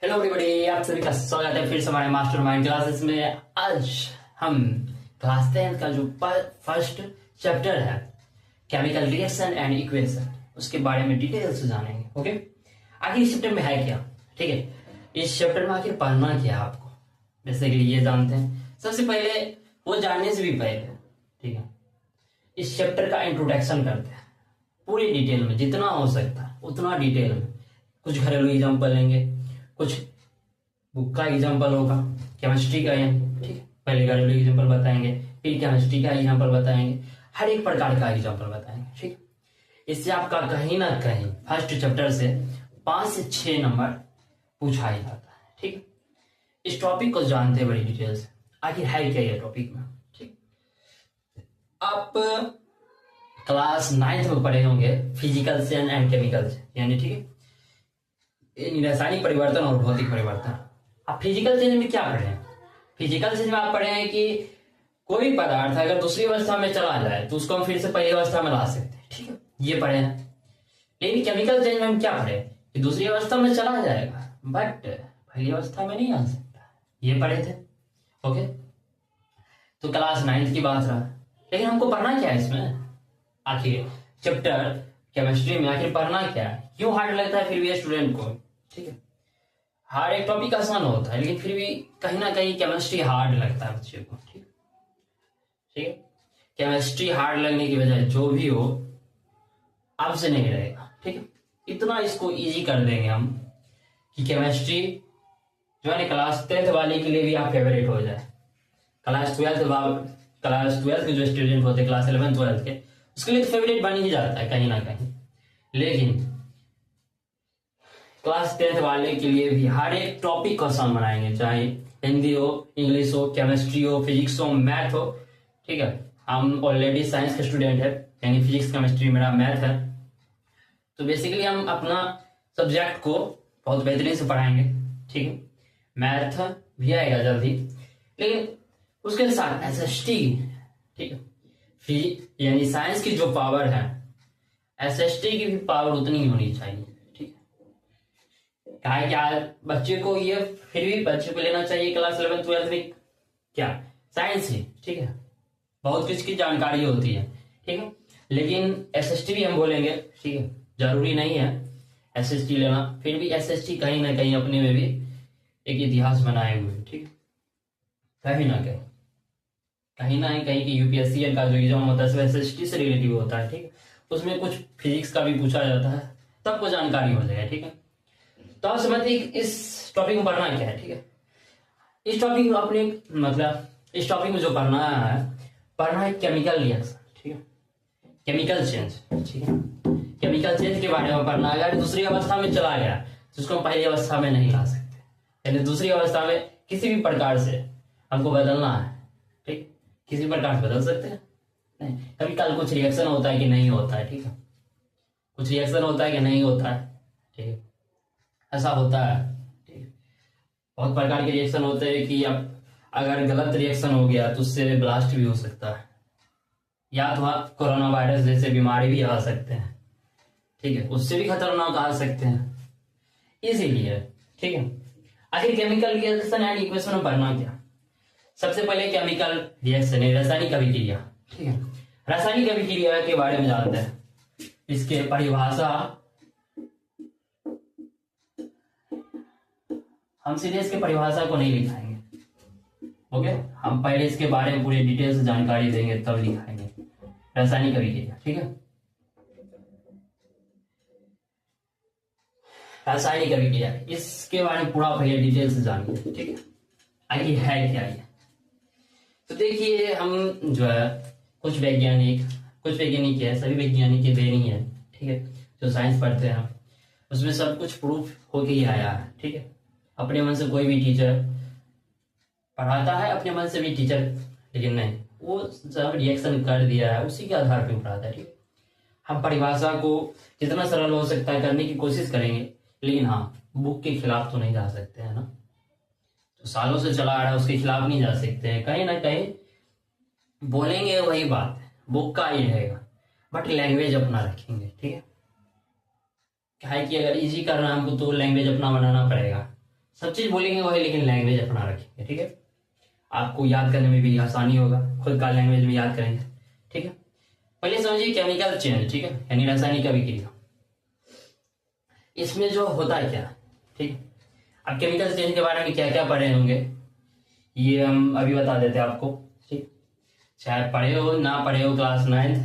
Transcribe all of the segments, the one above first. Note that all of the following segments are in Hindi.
हेलो एवरीबॉडी, आप सभी का स्वागत है फिर से हमारे मास्टरमाइंड क्लासेस में। आज हम क्लास 10 का जो फर्स्ट चैप्टर है केमिकल रिएक्शन एंड इक्वेशन, उसके बारे में डिटेल से जानेंगे। ओके, आखिर इस चैप्टर में है क्या? ठीक है, इस चैप्टर में आखिर पढ़ना क्या है आपको, जैसे कि ये जानते हैं। सबसे पहले वो जानने से भी पहले, ठीक है, इस चैप्टर का इंट्रोडक्शन करते हैं पूरी डिटेल में, जितना हो सकता है उतना डिटेल में। कुछ घरेलू एग्जाम्पल लेंगे, कुछ बुक का एग्जाम्पल होगा, केमिस्ट्री का है, ठीक है, पहले घरेलू एग्जाम्पल बताएंगे, फिर केमिस्ट्री का एग्जाम्पल बताएंगे, हर एक प्रकार का एग्जाम्पल बताएंगे। ठीक, इससे आपका कहीं ना कहीं फर्स्ट चैप्टर से 5 से 6 नंबर पूछा ही जाता है। ठीक, इस टॉपिक को जानते हैं बड़ी डिटेल से, आखिर है क्या ये टॉपिक में। ठीक, आप क्लास 9th में पढ़े होंगे physical change and chemical change, यानी ठीक है रासायनिक परिवर्तन और भौतिक परिवर्तन। आप फिजिकल चेंज में क्या पढ़े हैं? फिजिकल चेंज में आप पढ़े हैं कि कोई भी पदार्थ अगर दूसरी अवस्था में चला जाए तो उसको हम फिर से पहली अवस्था में ला सकते हैं। ठीक है, ये पढ़े हैं। लेकिन केमिकल चेंज में हम क्या पढ़े कि दूसरी अवस्था में चला जाएगा बट पहली अवस्था में नहीं आ सकता, ये पढ़े थे। ओके, तो क्लास 9th की बात रहा। लेकिन हमको पढ़ना क्या है इसमें? आखिर चैप्टर केमिस्ट्री में आखिर पढ़ना क्या है? क्यों हार्ड लगता है फिर भी स्टूडेंट को? ठीक है, हर एक टॉपिक आसान होता है लेकिन फिर भी कहीं ना कहीं केमिस्ट्री हार्ड लगता है बच्चे को। ठीक, ठीक है, केमिस्ट्री हार्ड लगने की वजह जो भी हो आपसे नहीं रहेगा। ठीक है, इतना इसको इजी कर देंगे हम कि केमिस्ट्री जो है क्लास 10th वाले के लिए भी आप फेवरेट हो जाए। क्लास 12th के जो स्टूडेंट होते हैं, क्लास 11th 12th के, उसके लिए तो फेवरेट बन ही जाता है कहीं ना कहीं। लेकिन क्लास 10th वाले के लिए भी हर एक टॉपिक को आसान बनाएंगे, चाहे हिंदी हो, इंग्लिश हो, केमिस्ट्री हो, फिजिक्स हो, मैथ हो। ठीक है, हम ऑलरेडी साइंस के स्टूडेंट है, यानी फिजिक्स केमिस्ट्री मेरा मैथ है, तो बेसिकली हम अपना सब्जेक्ट को बहुत बेहतरीन से पढ़ाएंगे। ठीक है, मैथ भी आएगा जल्दी, लेकिन उसके साथ एसएसटी, ठीक है, यानी साइंस की जो पावर है, एसएसटी की भी पावर उतनी ही होनी चाहिए। ठीक है, क्या बच्चे को ये फिर भी बच्चे को लेना चाहिए क्लास 11th 12th में क्या साइंस ही। ठीक है, बहुत कुछ की जानकारी होती है। ठीक है, लेकिन एसएसटी भी हम बोलेंगे, ठीक है, जरूरी नहीं है एसएसटी लेना, फिर भी एसएसटी कहीं ना कहीं अपने में भी एक इतिहास बनाए हुए। ठीक है, कहीं ना कहीं कि यूपीएससी का जो एग्जाम होता है एसएसटी से रिलेटिव होता है। ठीक है, उसमें कुछ फिजिक्स का भी पूछा जाता है, तब को जानकारी हो जाएगा। ठीक है, तो आप समझते इस टॉपिक में पढ़ना क्या है। ठीक है, इस टॉपिक में अपने इस टॉपिक में जो पढ़ना है केमिकल रिएक्शन। ठीक है, केमिकल चेंज। ठीक है, केमिकल चेंज के बारे में पढ़ना है। अगर दूसरी अवस्था में चला गया तो उसको हम पहली अवस्था में नहीं ला सकते, यानी दूसरी अवस्था में किसी भी प्रकार से हमको बदलना है। ठीक, किसी प्रकार से बदल सकते हैं नहीं, कभी कल कुछ रिएक्शन होता है कि नहीं होता है। ठीक है, कुछ रिएक्शन होता है कि नहीं होता है। ठीक है, ऐसा होता है। ठीक है, बहुत प्रकार के रिएक्शन होते हैं कि अब अगर गलत रिएक्शन हो गया तो उससे ब्लास्ट भी हो सकता है, या तो कोरोना वायरस जैसे बीमारी भी आ सकते हैं। ठीक है, उससे भी खतरनाक आ सकते हैं, इसीलिए। ठीक है, आखिर केमिकल रिएक्शन एंड इक्वेशन में पढ़ना क्या? सबसे पहले केमिकल रिएक्शन है रासायनिक अभिक्रिया। ठीक है, रासायनिक अभिक्रिया के बारे में जानते हैं, इसके परिभाषा हम सीधे इसके परिभाषा को नहीं लिखाएंगे। ओके, हम पहले इसके बारे में पूरी डिटेल से जानकारी देंगे तब लिखाएंगे रासायनिक अभिक्रिया। ठीक है, रासायनिक अभिक्रिया, इसके बारे में पूरा पहले डिटेल से जानिए। ठीक है, आगे है क्या ये? तो देखिए, हम जो है कुछ वैज्ञानिक है, सभी वैज्ञानिक के देन ही है। ठीक है, जो साइंस पढ़ते हैं उसमें सब कुछ प्रूफ होके ही आया है। ठीक है, अपने मन से कोई भी टीचर पढ़ाता है, अपने मन से भी टीचर, लेकिन नहीं, वो सब रिएक्शन कर दिया है उसी के आधार पर पढ़ाता है। ठीक है, हम परिभाषा को जितना सरल हो सकता है करने की कोशिश करेंगे, लेकिन हाँ, बुक के खिलाफ तो नहीं जा सकते हैं ना, तो सालों से चला आ रहा है उसके खिलाफ नहीं जा सकते हैं। कहीं ना कहीं बोलेंगे वही बात है, बुक का ही रहेगा, बट लैंग्वेज अपना रखेंगे। ठीक है, क्या है कि अगर इजी करना है हमको तो लैंग्वेज अपना बनाना पड़ेगा, सब चीज बोलेंगे वही, लेकिन लैंग्वेज अपना रखेंगे, ठीक है। आपको याद करने में भी आसानी होगा, खुद का लैंग्वेज में याद करेंगे, ठीक है। पहले समझिए केमिकल चेंज, ठीक है, यानी रासायनिक अभिक्रिया। इसमें जो होता है क्या, ठीक है। अब केमिकल चेंज के बारे में क्या क्या पढ़े होंगे ये हम अभी बता देते हैं आपको, ठीक। चाहे पढ़े हो ना पढ़े हो क्लास 9th,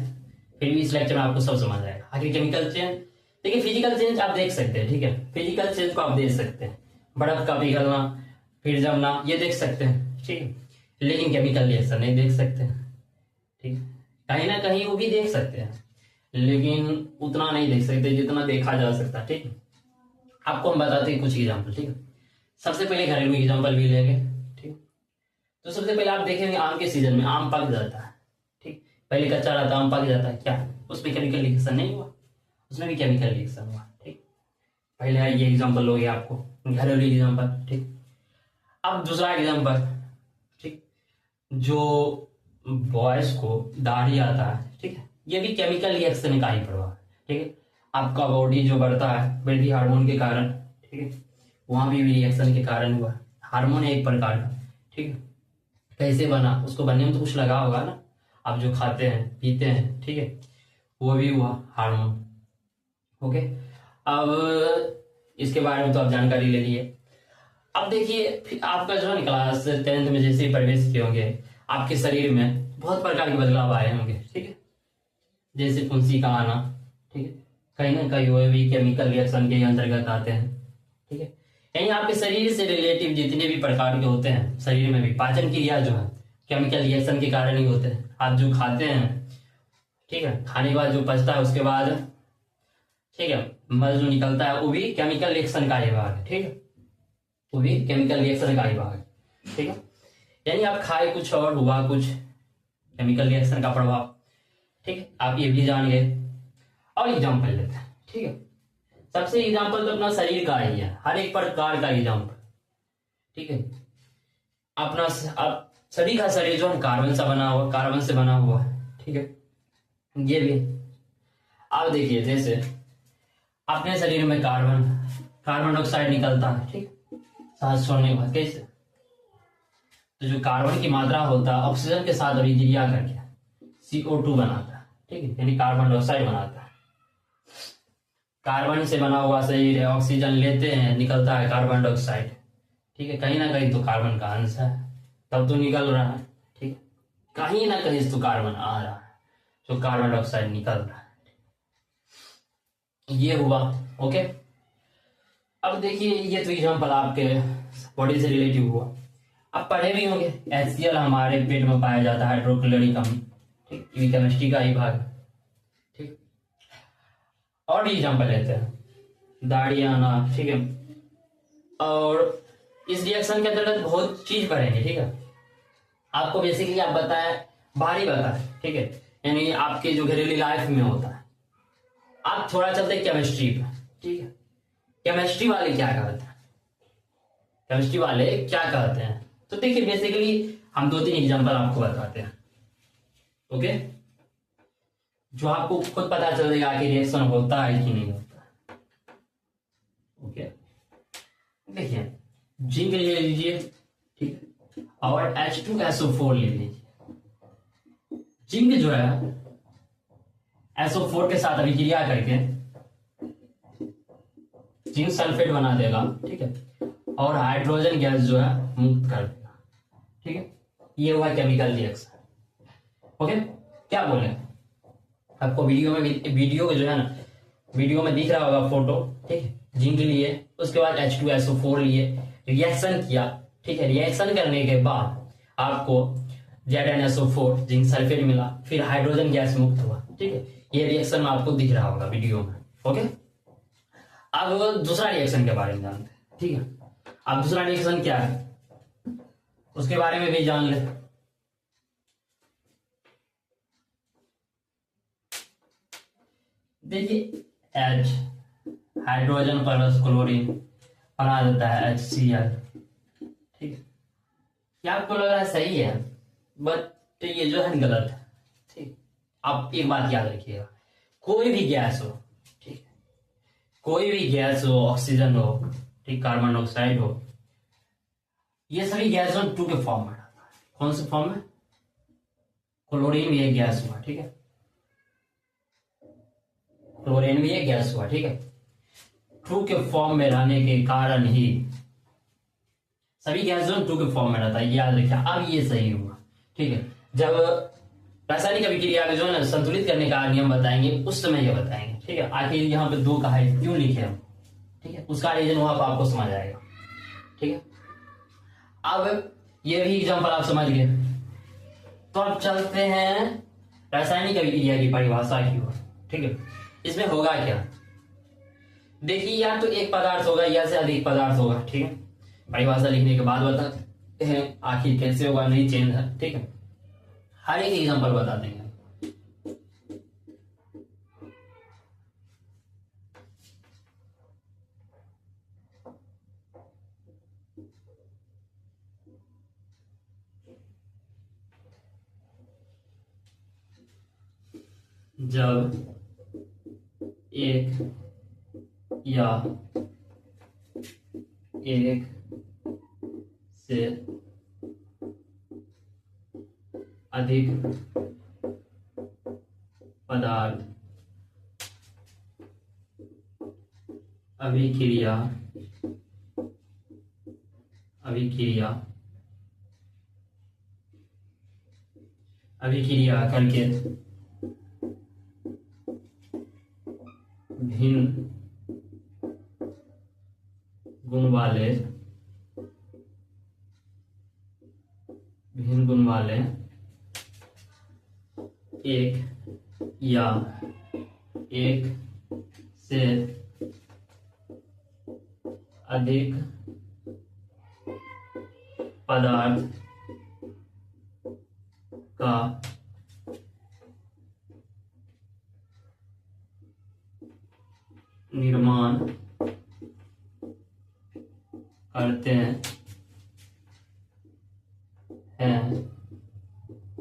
फिर भी इस लेक्चर में आपको सब समझ आएगा। आखिर केमिकल चेंज, देखिए फिजिकल चेंज आप देख सकते हैं, ठीक है। फिजिकल चेंज को आप देख सकते हैं, बर्फ का पिघलना, फिर जमना, ये देख सकते हैं, ठीक है। लेकिन केमिकल रिएक्शन नहीं देख सकते, ठीक। कहीं ना कहीं वो भी देख सकते हैं, लेकिन उतना नहीं देख सकते जितना देखा जा सकता है, ठीक है। आपको हम बताते हैं कुछ एग्जाम्पल, ठीक है। सबसे पहले घरेलू एग्जाम्पल भी लेंगे, ठीक। तो सबसे पहले आप देखेंगे आम के सीजन में आम पक जाता है, ठीक। पहले कच्चा रहता है, आम पक जाता है, क्या उसमें केमिकल रिएक्शन नहीं हुआ? उसमें भी केमिकल रिएक्शन हुआ, ठीक। पहले ये एग्जाम्पल हो गया आपको घरेलू एग्जाम्पल, ठीक। अब दूसरा एग्जाम्पल, ठीक, जो बॉयज को दाढ़ी आता है, ठीक है, ये भी केमिकल रिएक्शन का ही प्रभाव है, ठीक है। आपका बॉडी जो बढ़ता है वृद्धि हार्मोन के कारण, ठीक है, वहां भी रिएक्शन के कारण हुआ। हार्मोन है एक प्रकार का, ठीक है। कैसे बना, उसको बनने में तो कुछ लगा होगा ना, आप जो खाते हैं पीते हैं, ठीक है, वो भी हुआ हार्मोन, ओके। अब इसके बारे में तो आप जानकारी ले लिए। अब देखिए आपका जो है क्लास 10th में जैसे प्रवेश किए होंगे, आपके शरीर में बहुत प्रकार के बदलाव आए होंगे, ठीक है। जैसे फुंसी का आना, ठीक है, कहीं ना कहीं वो भी केमिकल रिएक्शन के अंतर्गत आते हैं, ठीक है। यानी आपके शरीर से रिलेटिव जितने भी प्रकार के होते हैं शरीर में भी पाचन क्रिया जो है केमिकल रिएक्शन के कारण ही होते हैं। आप जो खाते हैं, ठीक है, खाने के बाद जो पचता है उसके बाद, ठीक है, मल जो निकलता है वो भी केमिकल रिएक्शन का ही भाग है, ठीक है, वो भी केमिकल रिएक्शन का ही भाग है, ठीक है। यानी आप खाए कुछ और हुआ कुछ, केमिकल रिएक्शन का प्रभाव, ठीक है, आप ये भी जान गए। और एग्जाम्पल लेते हैं, ठीक है। सबसे एग्जाम्पल तो अपना शरीर का ही है, हर एक प्रकार का एग्जाम्पल, ठीक है। अपना सभी का शरीर जो है कार्बन से बना हुआ, कार्बन से बना हुआ है, ठीक है। ये भी आप देखिए, जैसे अपने शरीर में कार्बन डाइऑक्साइड निकलता है, ठीक, सांस छोड़ने के बाद कैसे, तो जो कार्बन की मात्रा होता है ऑक्सीजन के साथ अभिक्रिया करके CO2 बनाता है, ठीक है, यानी कार्बन डाइऑक्साइड बनाता है। कार्बन से बना हुआ शरीर है, ऑक्सीजन लेते हैं, निकलता है कार्बन डाइऑक्साइड, ठीक है। कहीं ना कहीं तो कार्बन का अंश है, तब तो निकल रहा है, ठीक है। कहीं ना कहीं तो कार्बन आ रहा है, जो कार्बन डाइऑक्साइड निकल रहा है, ये हुआ, ओके। अब देखिए ये तो एग्जाम्पल आपके बॉडी से रिलेटिव हुआ। अब पढ़े भी होंगे HCl हमारे पेट में पाया जाता है, हाइड्रोक्लोरिक अम्ल, ठीक, ये केमिस्ट्री का ही भाग है, ठीक। और भी एग्जाम्पल लेते हैं, दाढ़ी आना, ठीक है। और इस रिएक्शन के अंतर्गत बहुत चीज पढ़ेंगे, ठीक है। आपको बेसिकली आप बताएं बाहरी बताएं, ठीक है, यानी आपके जो घरेलू लाइफ में होता है। आप थोड़ा चलते केमिस्ट्री पे, ठीक है। केमिस्ट्री वाले क्या कहते हैं, केमिस्ट्री वाले क्या कहते हैं, तो देखिए बेसिकली हम 2-3 एग्जांपल आपको बताते हैं, ओके, जो आपको खुद पता चल जाएगा कि रिएक्शन होता है कि नहीं होता, ओके। देखिए जिंक ले लीजिए, ठीक, और H2SO4 ले लीजिए। जिंक जो है SO4 के साथ अभिक्रिया करके जिंक सल्फेट बना देगा, ठीक है, और हाइड्रोजन गैस जो है मुक्त कर देगा, ठीक है। ये हुआ केमिकल रिएक्शन, ओके। क्या बोले आपको वीडियो जो है ना, वीडियो में दिख रहा होगा फोटो, ठीक है। जिंक लिए, उसके बाद H2SO4 लिए, रिएक्शन किया, ठीक है। रिएक्शन करने के बाद आपको ZnSO4 जिंक सल्फेट मिला, फिर हाइड्रोजन गैस मुक्त हुआ, ठीक है। ये रिएक्शन में आपको दिख रहा होगा वीडियो में, ओके। अब दूसरा रिएक्शन के बारे में जानते हैं, ठीक है। अब दूसरा रिएक्शन क्या है उसके बारे में भी जान ले। देखिए H हाइड्रोजन प्लस क्लोरीन बना देता है HCl, ठीक है। क्या आपको लग रहा है सही है, बट ये जो है गलत है, ठीक। आप एक बात याद रखिएगा, कोई भी गैस हो, ठीक, कोई भी गैस हो, ऑक्सीजन हो, ठीक, कार्बन डाइऑक्साइड हो, ये सभी गैस जोन 2 के फॉर्म में रहता है। कौन से फॉर्म में? क्लोरीन भी एक गैस हुआ, ठीक है, क्लोरीन भी एक गैस हुआ, ठीक है। 2 के फॉर्म में रहने के कारण ही सभी गैस जोन 2 के फॉर्म में रहता है, याद रखिए। अब ये सही हुआ, ठीक है। जब रासायनिक अभिक्रिया को जो है ना संतुलित करने का नियम बताएंगे उस समय ये बताएंगे, ठीक है। आखिर यहाँ पे 2 कहा है, क्यों लिखे हम, ठीक है, उसका रीजन वहां पर आपको समझ आएगा, ठीक है। अब ये भी एग्जाम्पल आप समझ गए, तो अब चलते हैं रासायनिक अभिक्रिया की परिभाषा की ओर, ठीक है। इसमें होगा क्या, देखिए, या तो एक पदार्थ होगा या से अधिक पदार्थ होगा, ठीक है। परिभाषा लिखने के बाद बताते हैं आखिर कैसे होगा, नहीं चेंज है, ठीक है। हर एक एग्जाम्पल बता देंगे। जब एक या एक से अधिक पदार्थ अभिक्रिया करके भिन्न गुण वाले एक या एक से अधिक पदार्थ का निर्माण करते हैं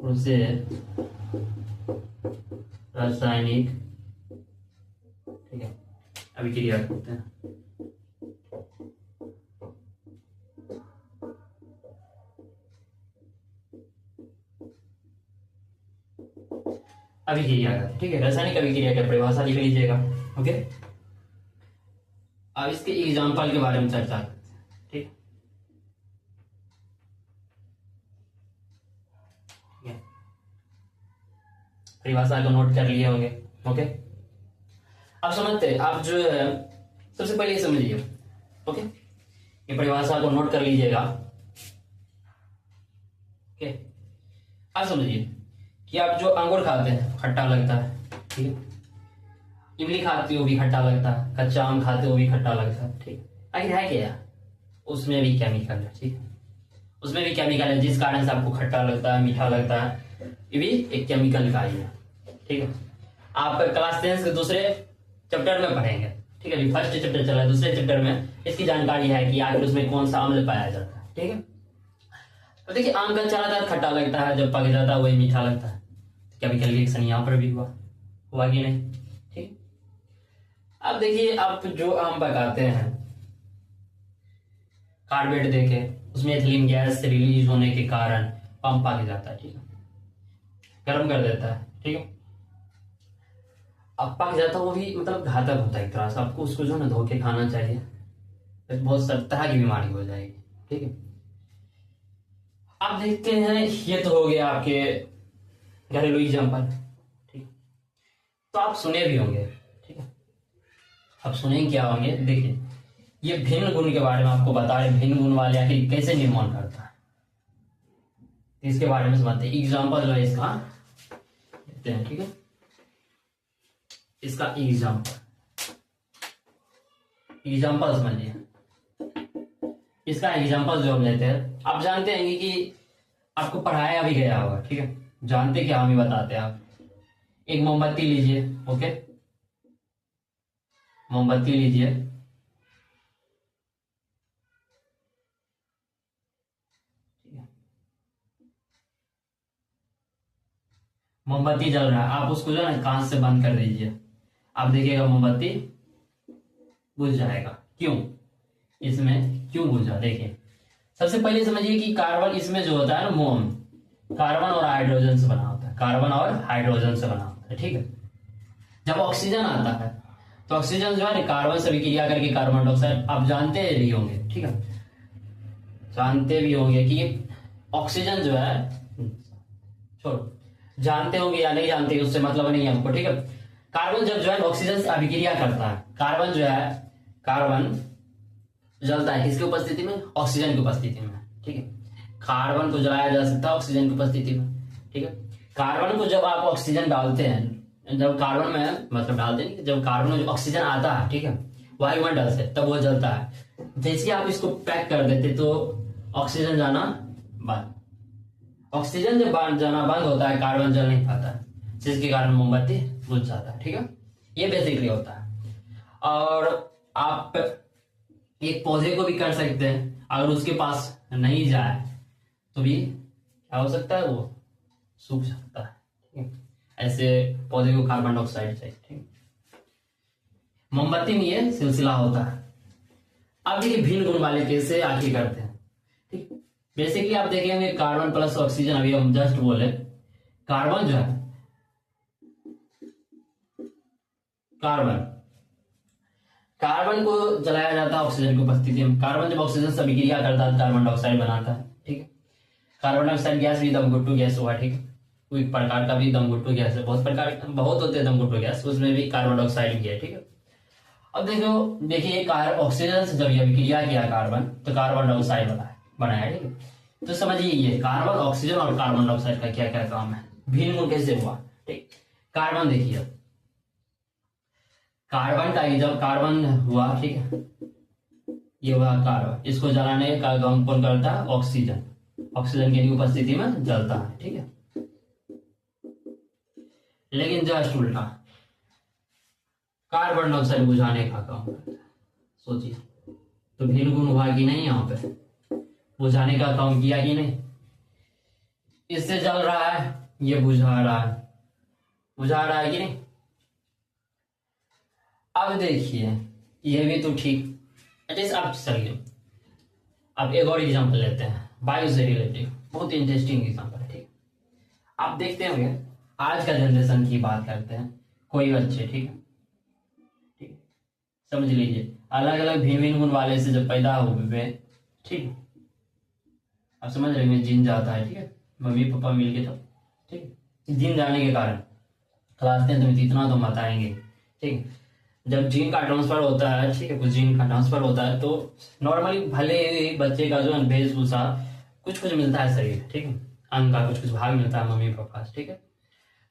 उसे रासायनिक, ठीक है, अभिक्रिया करते हैं। अभिक्रिया का, ठीक है, रासायनिक अभिक्रिया की परिभाषा लिख लीजिएगा, ओके। अब इसके एग्जाम्पल के बारे में चर्चा करते हैं, ठीक है। परिभाषा को नोट कर लिए होंगे, ओके। अब समझते हैं, आप जो है सबसे पहले समझिए, ओके, ये परिभाषा को नोट कर लीजिएगा, ओके। अब समझिए कि आप जो अंगूर खाते हैं खट्टा लगता है, ठीक है, इमली खाते हो भी खट्टा लगता है, कच्चा आम खाते हो भी खट्टा लगता है, ठीक है। आखिर है क्या, उसमें भी केमिकल है, ठीक है, उसमें भी केमिकल है, जिस कारण से आपको खट्टा लगता है, मीठा लगता है, ये भी एक केमिकल का ही है, ठीक है। आप क्लास 10 के दूसरे चैप्टर में पढ़ेंगे, ठीक है, फर्स्ट चैप्टर चला है, दूसरे चैप्टर में इसकी जानकारी है कि आखिर उसमें कौन सा अम्ल पाया जाता है, ठीक है। तो देखिए, आम कच्चा रहता है खट्टा लगता है, जब पक जाता है वही मीठा लगता है, केमिकल रिएक्शन यहाँ पर भी हुआ कि नहीं, ठीक। अब देखिए, आप जो आम पकाते हैं कार्बेट देके, उसमें एथिलीन गैस रिलीज होने के कारण पंप पक जाता है, ठीक है, गर्म कर देता है, ठीक है। अब पक जाता है, वो भी मतलब घातक होता है एक तरह से, आपको उसको जो है ना धो के खाना चाहिए, तो बहुत सारी तरह की बीमारी हो जाएगी, ठीक है। आप देखते हैं, ये तो हो गया आपके घरेलू एग्जाम्पल, ठीक। तो आप सुने भी होंगे, ठीक है, आप सुने क्या होंगे, देखिए, ये भिन्न गुण के बारे में आपको बता रहे, भिन्न गुण वाले आखिर कैसे निर्माण करता है, इसके बारे में समझते हैं। एग्जाम्पल जो है इसका देखते हैं, ठीक है, इसका एग्जाम्पल समझिए। इसका एग्जाम्पल जो हम लेते हैं, आप जानते हैं कि आपको पढ़ाया भी गया होगा, ठीक है, जानते क्या, हम ही बताते हैं। आप एक मोमबत्ती लीजिए, ओके, मोमबत्ती लीजिए, मोमबत्ती जल रहा है, आप उसको जो है ना कांच से बंद कर दीजिए, आप देखिएगा मोमबत्ती बुझ जाएगा। क्यों, इसमें क्यों बुझा, देखिए, सबसे पहले समझिए कि कार्बन इसमें जो होता है ना मोम, कार्बन और हाइड्रोजन से बना होता है, कार्बन और हाइड्रोजन से बना होता है, ठीक है। जब ऑक्सीजन आता है तो ऑक्सीजन जो है ना कार्बन से विक्रिया करके कार्बन डाइऑक्साइड, आप जानते भी होंगे, ठीक है, जानते भी होंगे कि ऑक्सीजन जो है, छोड़ो, जानते होंगे या नहीं जानते उससे मतलब नहीं है हमको, ठीक है। कार्बन जब जो है ऑक्सीजन से अभिक्रिया करता है, कार्बन जो है, कार्बन जलता है किसकी उपस्थिति में, ऑक्सीजन की उपस्थिति में, ठीक है। कार्बन को जलाया जा सकता है ऑक्सीजन की उपस्थिति में, ठीक है। कार्बन को जब आप ऑक्सीजन डालते हैं, जब कार्बन में मतलब डालते हैं, जब कार्बन में जो ऑक्सीजन आता है, ठीक है, वायुमंडल से, तब वो जलता है। जैसे आप इसको पैक कर देते तो ऑक्सीजन जाना बंद, ऑक्सीजन जब जाना बंद होता है कार्बन जल नहीं पाता है, जिसके कारण मोमबत्ती बुझ जाता है, ठीक है। ये बेसिकली होता है। और आप एक पौधे को भी कर सकते हैं, अगर उसके पास नहीं जाए तो भी क्या हो सकता है, वो सूख सकता है, ठीक है। ऐसे पौधे को कार्बन डाइऑक्साइड चाहिए, ठीक है। मोमबत्ती में ये सिलसिला होता है। अब देखिए भिन्न गुण वाले कैसे आखिर करते हैं, ठीक। बेसिकली आप देखेंगे कार्बन प्लस ऑक्सीजन, अभी हम जस्ट बोले कार्बन जो है, कार्बन को जलाया जाता है ऑक्सीजन की उपस्थिति में। कार्बन जब ऑक्सीजन से अभिक्रिया करता है कार्बन डाइऑक्साइड बनाता है, ठीक है। कार्बन डाइऑक्साइड गैस भी दमघुट्टू गैस हुआ, ठीक है, कोई प्रकार का भी दमघुट्टू गैस है, बहुत होते हैं दमघुट्टू गैस, उसमें भी कार्बन डाइऑक्साइड भी है, ठीक है। अब देखिए ऑक्सीजन से जब ये अभिक्रिया किया कार्बन, तो कार्बन डाइऑक्साइड बनाया, ठीक है। तो समझिए ये कार्बन, ऑक्सीजन और कार्बन डाइऑक्साइड का क्या क्या काम है, भिन्न गुण कैसे हुआ, ठीक। कार्बन देखिए, कार्बन का जब कार्बन हुआ, ठीक है, ये हुआ कार्बन, इसको जलाने का काम कौन करता है, ऑक्सीजन, ऑक्सीजन की उपस्थिति में जलता है, ठीक है। लेकिन जस्ट उल्टा, कार्बन डाइऑक्साइड बुझाने का काम करता है। सोचिए तो भिन्न गुण हुआ कि नहीं, यहाँ पे बुझाने का काम किया कि नहीं, इससे जल रहा है, ये बुझा रहा है कि नहीं। अब देखिए ये भी तो ठीक, एटलीस्ट आप चलिए अब एक और एग्जांपल लेते हैं वायु से रिलेटेड, बहुत इंटरेस्टिंग एग्जांपल है, ठीक। आप देखते होंगे आज का जनरेशन की बात करते हैं, कोई बच्चे, ठीक है, समझ लीजिए अलग अलग भिन्न गुण वाले से जब पैदा हुए, ठीक, आप समझ रहे हैं, जीन जाता है, ठीक है, मम्मी पापा मिलके तब, ठीक, जीन जाने के कारण क्लास 10 में इतना तो बताएंगे, ठीक। जब जीन का ट्रांसफर होता है, ठीक है, कुछ जीन का ट्रांसफर होता है तो नॉर्मली भले ही बच्चे का जो वेशभूषा कुछ मिलता है शरीर, ठीक है, अंग का कुछ भाग मिलता है मम्मी पापा से, ठीक है।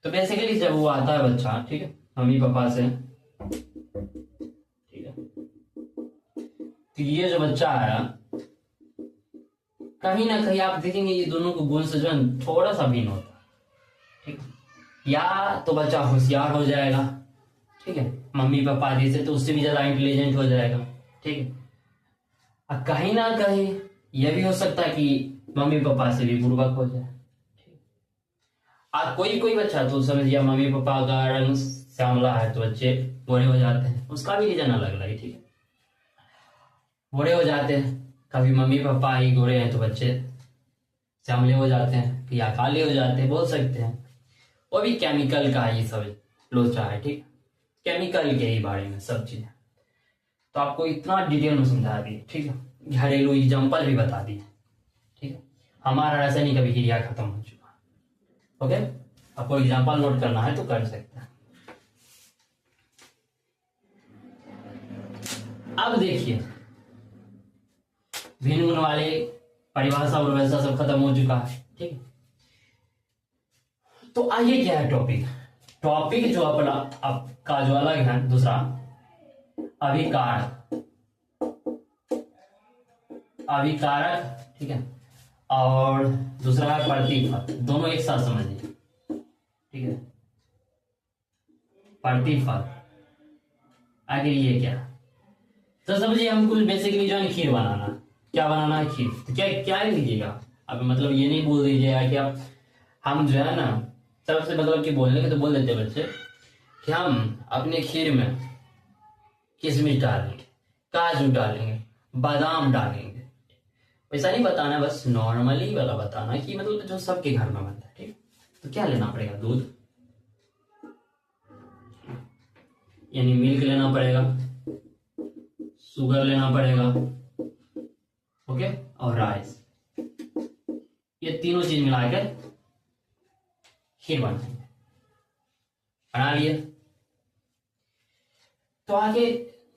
तो बेसिकली जब वो आता है बच्चा, ठीक है, मम्मी पापा से, ठीक है, तो ये जो बच्चा आया कहीं ना कहीं आप देखेंगे ये दोनों को गुण से जो है थोड़ा सा भिन्न होता है, ठीक है। या तो बच्चा होशियार हो जाएगा, ठीक है, मम्मी पापा जैसे, तो उससे भी ज्यादा इंटेलिजेंट हो जाएगा, ठीक है। और कहीं ना कहीं यह भी हो सकता है कि मम्मी पापा से भी बुर्बक हो जाए, ठीक। और कोई बच्चा तो समझिए मम्मी पापा का रंग श्यामला है तो बच्चे गोरे हो जाते हैं, उसका भी रीजन अलग अलग है, ठीक है, गोरे हो जाते हैं। कभी मम्मी पापा ही गोरे हैं तो बच्चे श्यामले हो जाते हैं या काले हो जाते हैं, बोल सकते हैं। वो भी केमिकल का ही सब लोचा है, ठीक, केमिकल के ही बारे में सब चीजें, तो आपको इतना डिटेल में समझा दी, ठीक है, घरेलू एग्जाम्पल भी बता दिए, ठीक है। हमारा रासायनिक अभिक्रिया खत्म हो चुका, ओके। आपको एग्जाम्पल नोट करना है तो कर सकते हैं। अब देखिए भिन्न गुण वाले परिभाषा और वैसा सब खत्म हो चुका है, ठीक है। तो आइए क्या है टॉपिक जो अपना आपका जो अलग है दूसरा, अभिकारक, ठीक है, और दूसरा है प्रतिफल, दोनों एक साथ समझिए, ठीक है। प्रतिफल आखिर ये क्या, तो समझिए हमको बेसिकली जो है खीर बनाना, क्या बनाना है, खीर, तो क्या लीजिएगा, अब मतलब ये नहीं बोल दीजिएगा कि आप, हम जो है ना सबसे मतलब कि बोलने के तो बोल देते बच्चे कि हम अपने खीर में किशमिश डालेंगे, काजू डालेंगे, बादाम डालेंगे, वैसा नहीं बताना, बस नॉर्मली वाला बताना कि मतलब जो सबके घर में बनता है। ठीक, तो क्या लेना पड़ेगा? दूध यानी मिल्क लेना पड़ेगा, शुगर लेना पड़ेगा, ओके, और राइस। ये तीनों चीज मिलाकर खीर बनाएंगे। बना लिए। तो आगे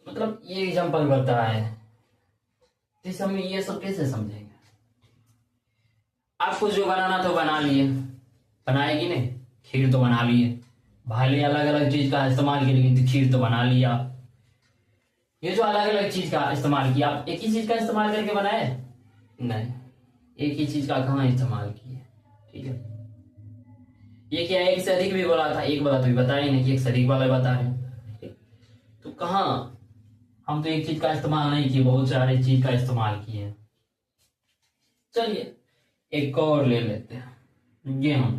मतलब ये एग्जाम्पल बताया है, इस हम ये सब कैसे समझेंगे? आपको जो बनाना था बना लिए, बनाएगी नहीं? खीर तो बना लिए, भले अलग अलग चीज का इस्तेमाल किया लेकिन खीर तो बना लिया। ये जो अलग अलग चीज का इस्तेमाल किया, आप एक ही चीज का इस्तेमाल करके बनाए? नहीं, एक ही चीज का कहाँ इस्तेमाल किए। ठीक है, ये क्या एक से अधिक भी बोला था, एक बोला तो भी बता ही नहीं कि एक से अधिक वाला बता रहे। तो कहाँ, हम तो एक चीज का इस्तेमाल नहीं किए, बहुत सारे चीज का इस्तेमाल किए। चलिए एक और ले लेते हैं, गेहूं।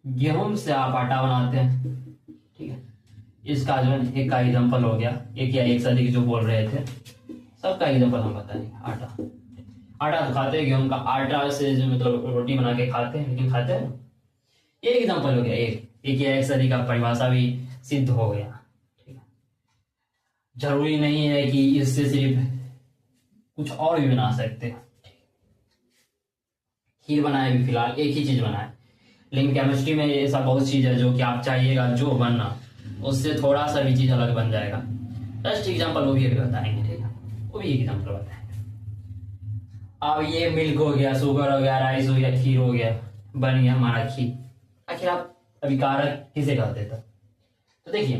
गेहूं से आप आटा बनाते हैं। ठीक है, इसका जो एक का एग्जाम्पल हो गया, एक या एक से अधिक जो बोल रहे थे सबका एग्जाम्पल हम बताएंगे। आटा, आटा तो खाते हैं, गेहूं का आटा से जो मतलब रोटी बना के खाते हैं, लेकिन खाते हैं। एक एग्जाम्पल हो गया, एक या एक से अधिक का परिभाषा भी सिद्ध हो गया। ठीक है, जरूरी नहीं है कि इससे सिर्फ कुछ और भी बना सकते हैं। खीर बनाए भी फिलहाल एक ही चीज बनाए, लेकिन केमिस्ट्री में ऐसा बहुत चीज है जो कि आप चाहिएगा जो बनना, उससे थोड़ा सा भी चीज अलग बन जाएगा। जस्ट एग्जाम्पल वो भी अभी बताएंगे। ठीक है, वो भी एग्जाम्पल बताएंगे। अब ये मिल्क हो गया, शुगर हो गया, राइस हो गया, खीर हो गया, बन गया हमारा खीर। आखिर आप अभिकारक किसे कहते थे? तो देखिए,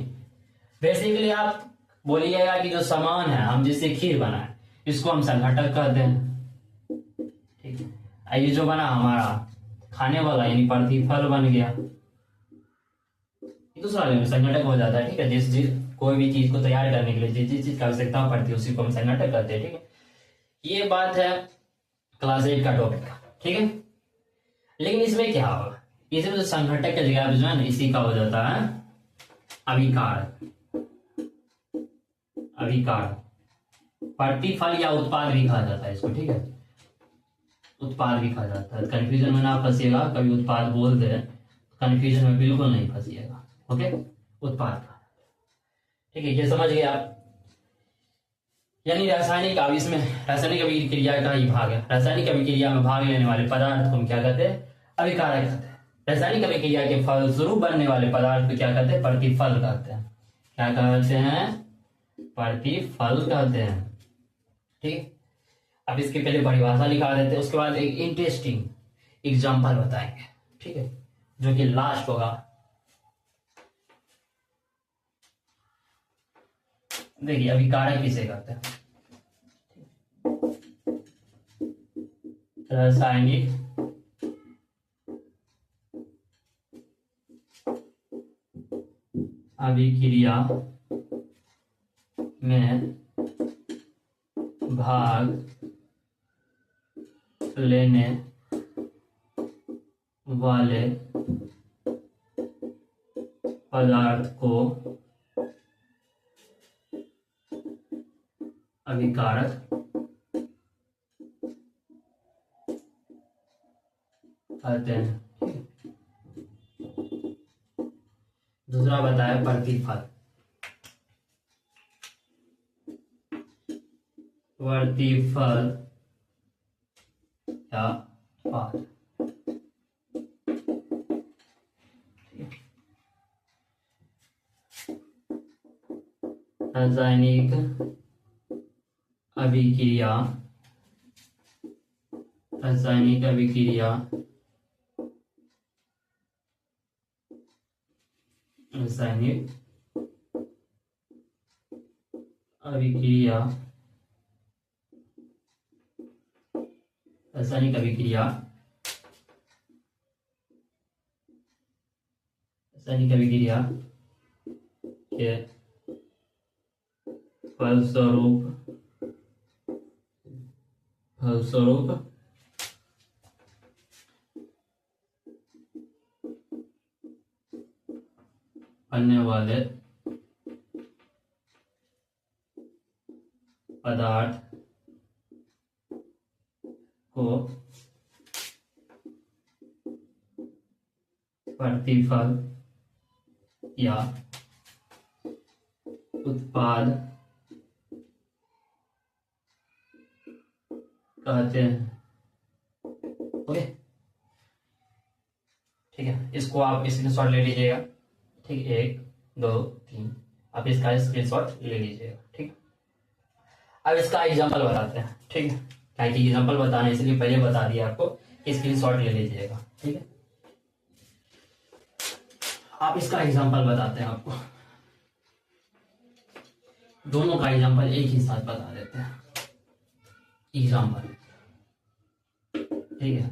बेसिकली आप बोलिएगा कि जो सामान है हम जिससे खीर बनाए इसको हम संघटक कहते हैं। ठीक है, ये जो बना हमारा खाने वाला यानी प्रतिफल बन गया, दूसरा लेवल संघटक हो जाता है। ठीक है, जिस कोई भी चीज को तैयार करने के लिए जिस जिस चीज की आवश्यकता पड़ती है उसी को हम संघटक कहते हैं। ठीक है, ये बात है क्लास 8 का टॉपिक का। ठीक है, लेकिन इसमें क्या होगा, इसमें जो संघटक का जगह जो है ना इसी का हो जाता है अभिकारक। अभिकारक, प्रतिफल या उत्पाद भी कहा जाता है इसको। ठीक है, उत्पाद भी कहा जाता है। कंफ्यूजन में ना फंसिएगा, कभी उत्पाद बोल दे कंफ्यूजन में बिल्कुल नहीं फंसिएगा। ओके, उत्पाद का। ठीक है, ये समझ गए आप? यानी रासायनिक, अब इसमें रासायनिक अभिक्रिया का ही भाग है। रासायनिक अभिक्रिया में भाग लेने वाले पदार्थ को हम क्या कहते हैं? अभिकारक कहते हैं। रासायनिक अभिक्रिया के फलस्वरूप बनने वाले पदार्थ को क्या कहते हैं? प्रतिफल कहते हैं। क्या कहते हैं? प्रतिफल कहते हैं। ठीक, अब इसके पहले परिभाषा लिखा देते हैं, उसके बाद एक इंटरेस्टिंग एग्जाम्पल बताएंगे। ठीक है, जो कि लास्ट होगा। देखिए अभिकारक किसे कहते हैं? रासायनिक अभिक्रिया में भाग लेने वाले पदार्थ को अभिकारक कहते हैं। दूसरा बताया प्रतिफल। प्रतिफल या उत्पाद। रासायनिक अभिक्रिया, रासायनिक अभिक्रिया, रासायनिक अभिक्रिया, रासायनिक अभिक्रिया, रासायनिक अभिक्रिया के फलस्वरूप बनने वाले पदार्थ को प्रतिफल या उत्पाद कहते हैं। ओके, ठीक है, इसको आप स्क्रीनशॉट ले लीजिएगा। ठीक, 1 2 3 आप इसका स्क्रीनशॉट ले लीजिएगा। ठीक, अब इसका एग्जांपल बताते हैं। ठीक है, क्या कि एग्जांपल बताना इसलिए पहले बता दिया आपको, स्क्रीनशॉट ले लीजिएगा। ठीक है, आप इसका एग्जांपल बताते हैं आपको, दोनों का एग्जांपल एक ही साथ बता देते हैं। एग्जांपल, ठीक है,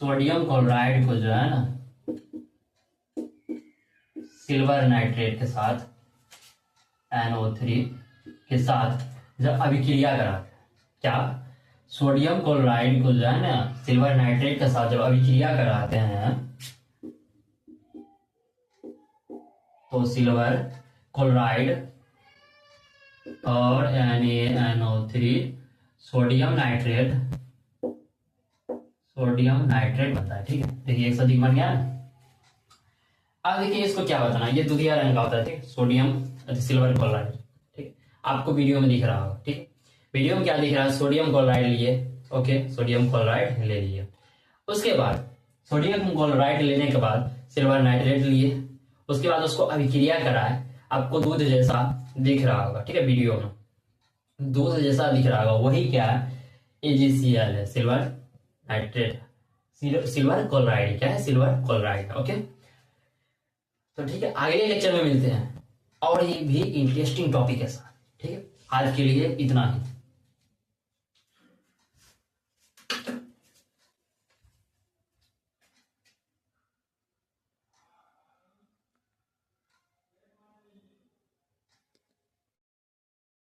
सोडियम क्लोराइड को जो है ना सिल्वर नाइट्रेट के साथ NO3 के साथ जब अभिक्रिया कराते हैं, क्या सोडियम क्लोराइड को जो है ना सिल्वर नाइट्रेट के साथ जब अभिक्रिया कराते हैं तो सिल्वर क्लोराइड और NaNO3 सोडियम नाइट्रेट बनता है। ठीक है, देखिए एक सदी बन गया ना। अब देखिए इसको क्या बताना, ये दुधिया रंग का होता है। ठीक, सोडियम सिल्वर क्लोराइड। ठीक, आपको वीडियो में दिख रहा होगा। ठीक, वीडियो में क्या दिख रहा है, सोडियम क्लोराइड लिए। ओके, सोडियम क्लोराइड ले लिए। उसके बाद सोडियम क्लोराइड लेने के बाद सिल्वर नाइट्रेट लिए, उसके बाद उसको अभिक्रिया कराए, आपको दूध जैसा दिख रहा होगा। ठीक है, वीडियो में दूध जैसा दिख रहा होगा, वही क्या है, AgCl है, सिल्वर नाइट्रेट, सिल्वर क्लोराइड क्या है, सिल्वर क्लोराइड। ओके, तो ठीक है, अगले लेक्चर में मिलते हैं और ये भी इंटरेस्टिंग टॉपिक के साथ। ठीक है, आज के लिए इतना ही।